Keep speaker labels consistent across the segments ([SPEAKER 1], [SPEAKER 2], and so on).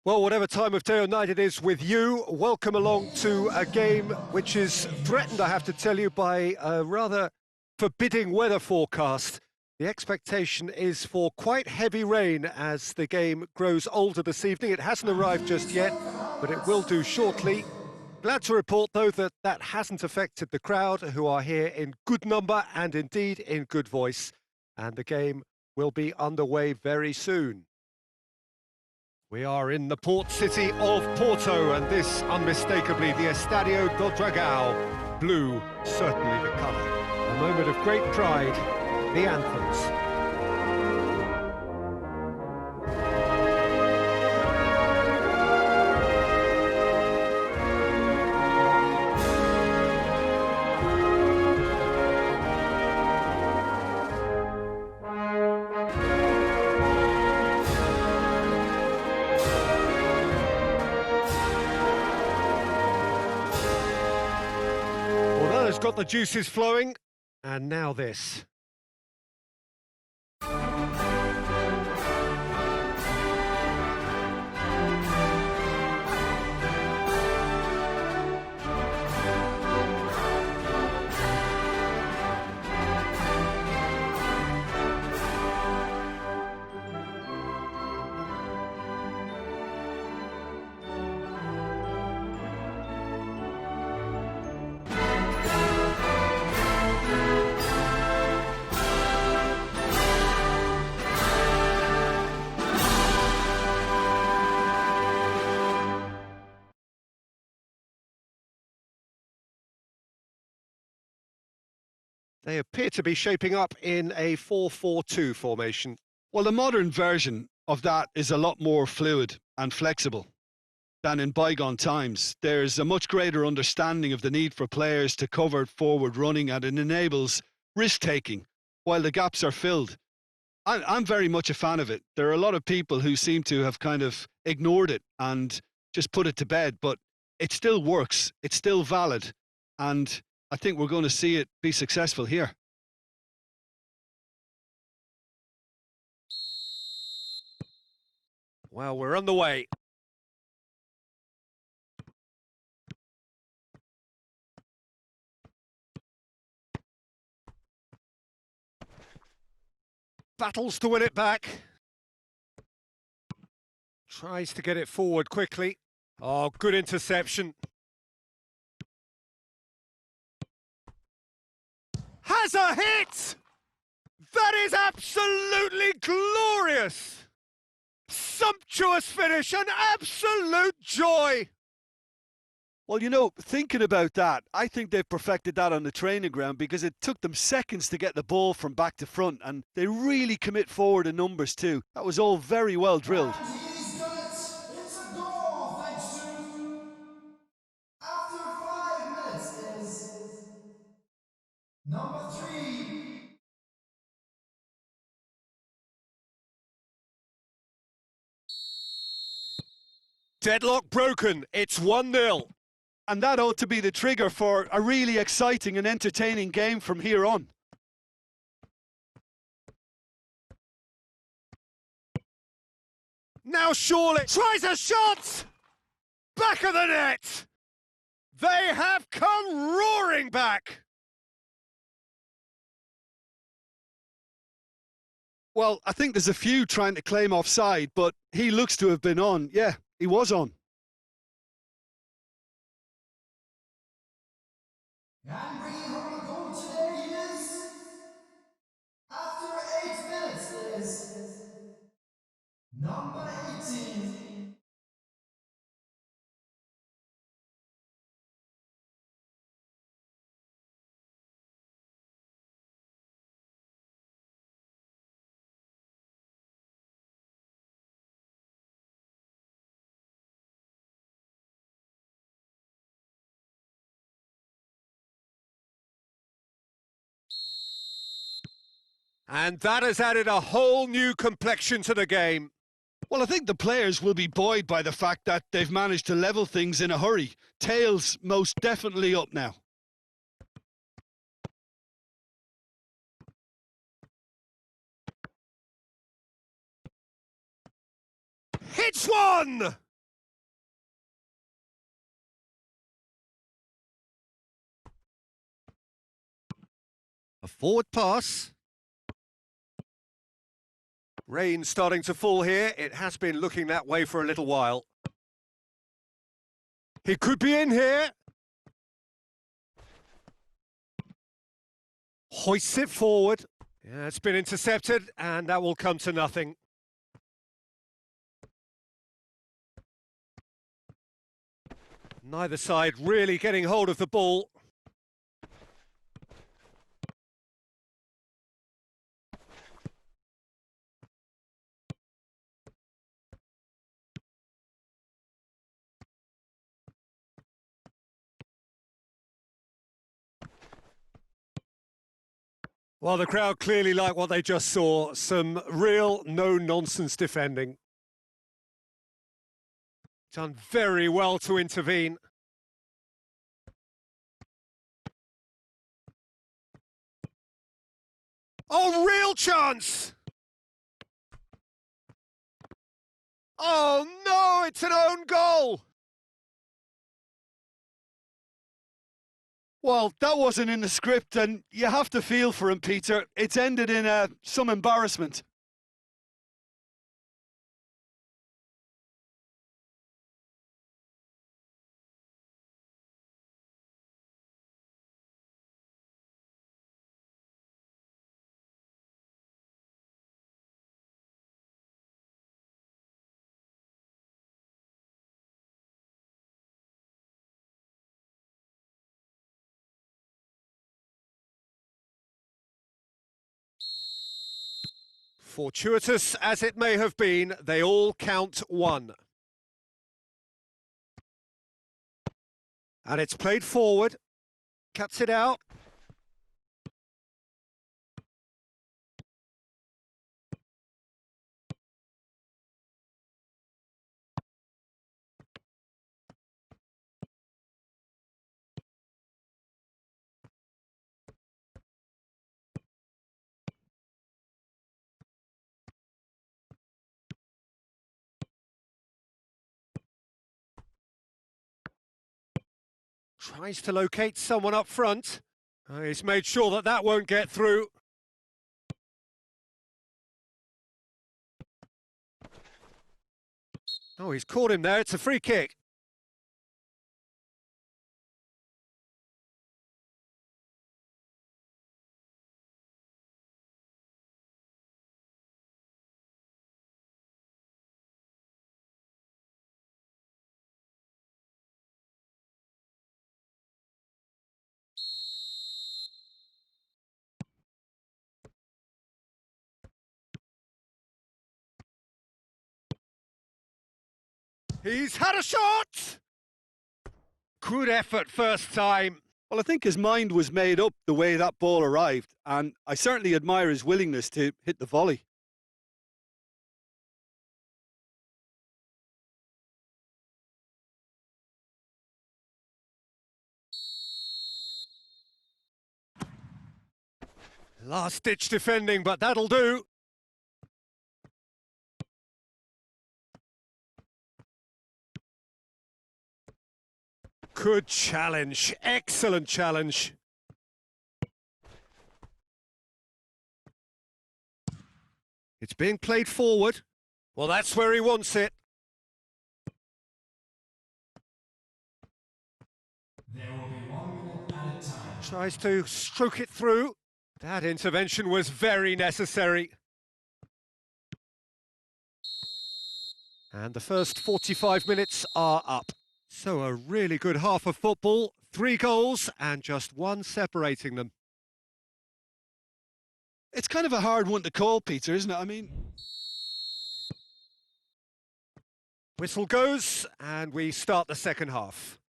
[SPEAKER 1] Well, whatever time of day or night it is with you, welcome along to a game which is threatened, I have to tell you, by a rather forbidding weather forecast. The expectation is for quite heavy rain as the game grows older this evening. It hasn't arrived just yet, but it will do shortly. Glad to report, though, that that hasn't affected the crowd, who are here in good number and indeed in good voice. And the game will be underway very soon. We are in the port city of Porto, and this, unmistakably, the Estadio do Dragão. Blue, certainly the colour. A moment of great pride, the anthems. Got the juices flowing, and now this. They appear to be shaping up in a 4-4-2 formation.
[SPEAKER 2] Well, the modern version of that is a lot more fluid and flexible than in bygone times. There's a much greater understanding of the need for players to cover forward running, and it enables risk-taking while the gaps are filled. I'm very much a fan of it. There are a lot of people who seem to have kind of ignored it and just put it to bed, but it still works. It's still valid, and I think we're going to see it be successful here.
[SPEAKER 1] Well, we're on the way. Battles to win it back. Tries to get it forward quickly. Oh, good interception. Has a hit! That is absolutely glorious! Sumptuous finish, an absolute joy!
[SPEAKER 2] Well, you know, thinking about that, I think they've perfected that on the training ground, because it took them seconds to get the ball from back to front, and they really commit forward in numbers too. That was all very well drilled.
[SPEAKER 3] And he's got it! It's a goal, Fixture! After 5 minutes is number 3.
[SPEAKER 1] Deadlock broken, it's 1-0.
[SPEAKER 2] And that ought to be the trigger for a really exciting and entertaining game from here on.
[SPEAKER 1] Now surely tries a shot! Back of the net! They have come roaring back!
[SPEAKER 2] Well, I think there's a few trying to claim offside, but he looks to have been on. Yeah, he was on.
[SPEAKER 3] And bringing home the goal today is, after 8 minutes, is number 18.
[SPEAKER 1] And that has added a whole new complexion to the game.
[SPEAKER 2] Well, I think the players will be buoyed by the fact that they've managed to level things in a hurry. Tails most definitely up now.
[SPEAKER 1] Hits one! A forward pass. Rain starting to fall here. It has been looking that way for a little while. He could be in here. Hoists it forward. Yeah, it's been intercepted, and that will come to nothing. Neither side really getting hold of the ball. Well, the crowd clearly like what they just saw. Some real no-nonsense defending. Done very well to intervene. Oh, real chance! Oh no, it's an own goal!
[SPEAKER 2] Well, that wasn't in the script, and you have to feel for him, Peter. It's ended in some embarrassment.
[SPEAKER 1] Fortuitous as it may have been, they all count one. And it's played forward, cuts it out. Tries to locate someone up front. He's made sure that that won't get through. Oh, he's caught him there. It's a free kick. He's had a shot! Good effort first time.
[SPEAKER 2] Well, I think his mind was made up the way that ball arrived, and I certainly admire his willingness to hit the volley.
[SPEAKER 1] Last-ditch defending, but that'll do. Good challenge. Excellent challenge. It's being played forward. Well, that's where he wants it.
[SPEAKER 3] There will be 1 minute at a time.
[SPEAKER 1] Tries to stroke it through. That intervention was very necessary. And the first 45 minutes are up. So a really good half of football, 3 goals and just 1 separating them.
[SPEAKER 2] It's kind of a hard one to call, Peter, isn't it? I mean,
[SPEAKER 1] Whistle goes and we start the second half.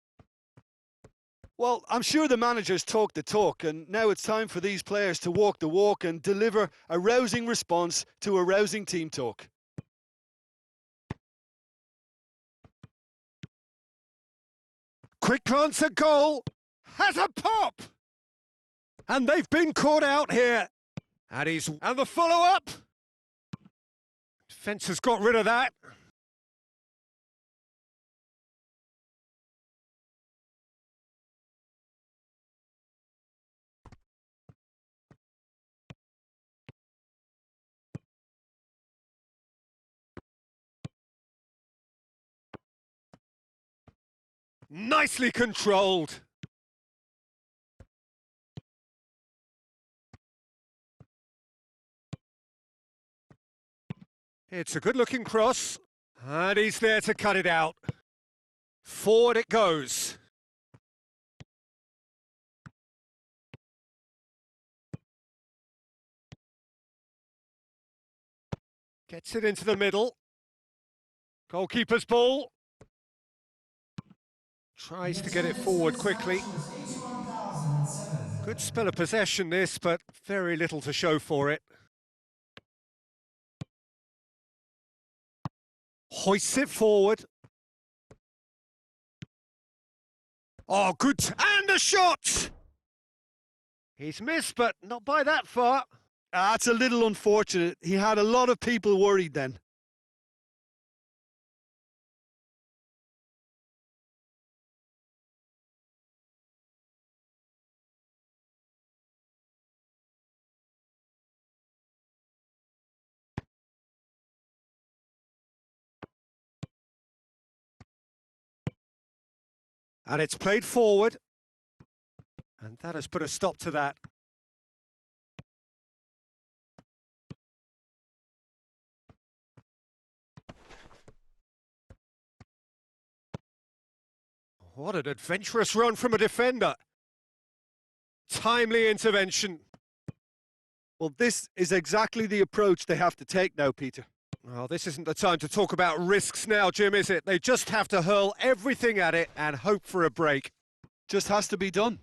[SPEAKER 2] well, I'm sure the managers talk the talk, and now it's time for these players to walk the walk and deliver a rousing response to a rousing team talk.
[SPEAKER 1] Quick glance at goal. Has a pop! And they've been caught out here. And the follow-up. Defence has got rid of that. Nicely controlled. It's a good-looking cross, and he's there to cut it out. Forward it goes. Gets it into the middle. Goalkeeper's ball. Tries to get it forward quickly. Good spell of possession this, but very little to show for it. Hoists it forward. Oh, good. And a shot! He's missed, but not by that far.
[SPEAKER 2] That's a little unfortunate. He had a lot of people worried then.
[SPEAKER 1] And it's played forward. And that has put a stop to that. What an adventurous run from a defender. Timely intervention.
[SPEAKER 2] Well, this is exactly the approach they have to take now, Peter.
[SPEAKER 1] Well, this isn't the time to talk about risks now, Jim, is it? They just have to hurl everything at it and hope for a break.
[SPEAKER 2] Just has to be done.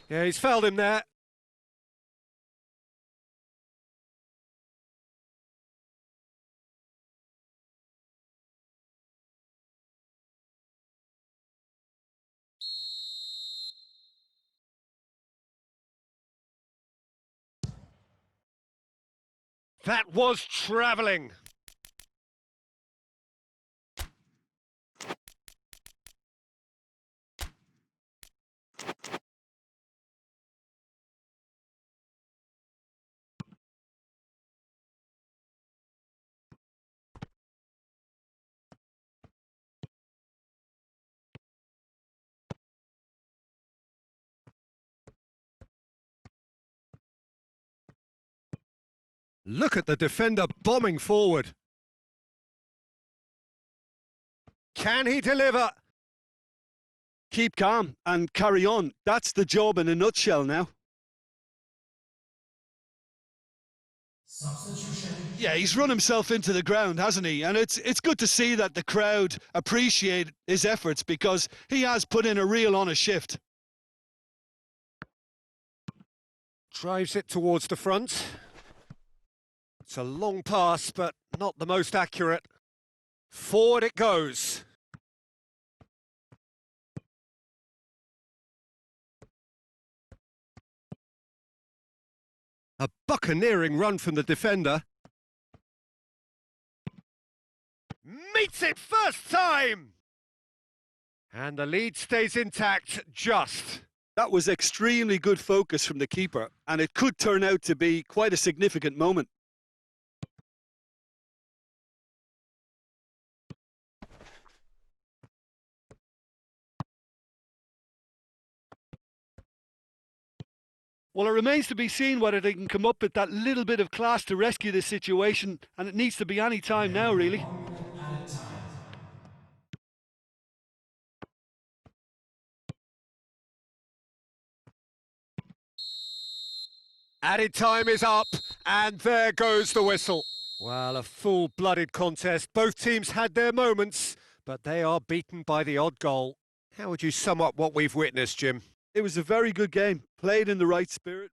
[SPEAKER 1] Yeah, he's fouled him there. That was travelling. Look at the defender bombing forward. Can he deliver?
[SPEAKER 2] Keep calm and carry on. That's the job in a nutshell now.
[SPEAKER 3] Substitution.
[SPEAKER 2] Yeah, he's run himself into the ground, hasn't he? And it's good to see that the crowd appreciate his efforts because he has put in a real honest shift.
[SPEAKER 1] Drives it towards the front. It's a long pass, but not the most accurate. Forward it goes. A buccaneering run from the defender. Meets it first time! And the lead stays intact, just.
[SPEAKER 2] That was extremely good focus from the keeper, and it could turn out to be quite a significant moment. Well, it remains to be seen whether they can come up with that little bit of class to rescue this situation, and it needs to be any time now, really.
[SPEAKER 1] Added time is up, and there goes the whistle. Well, a full-blooded contest. Both teams had their moments, but they are beaten by the odd goal. How would you sum up what we've witnessed, Jim?
[SPEAKER 2] It was a very good game, played in the right spirit.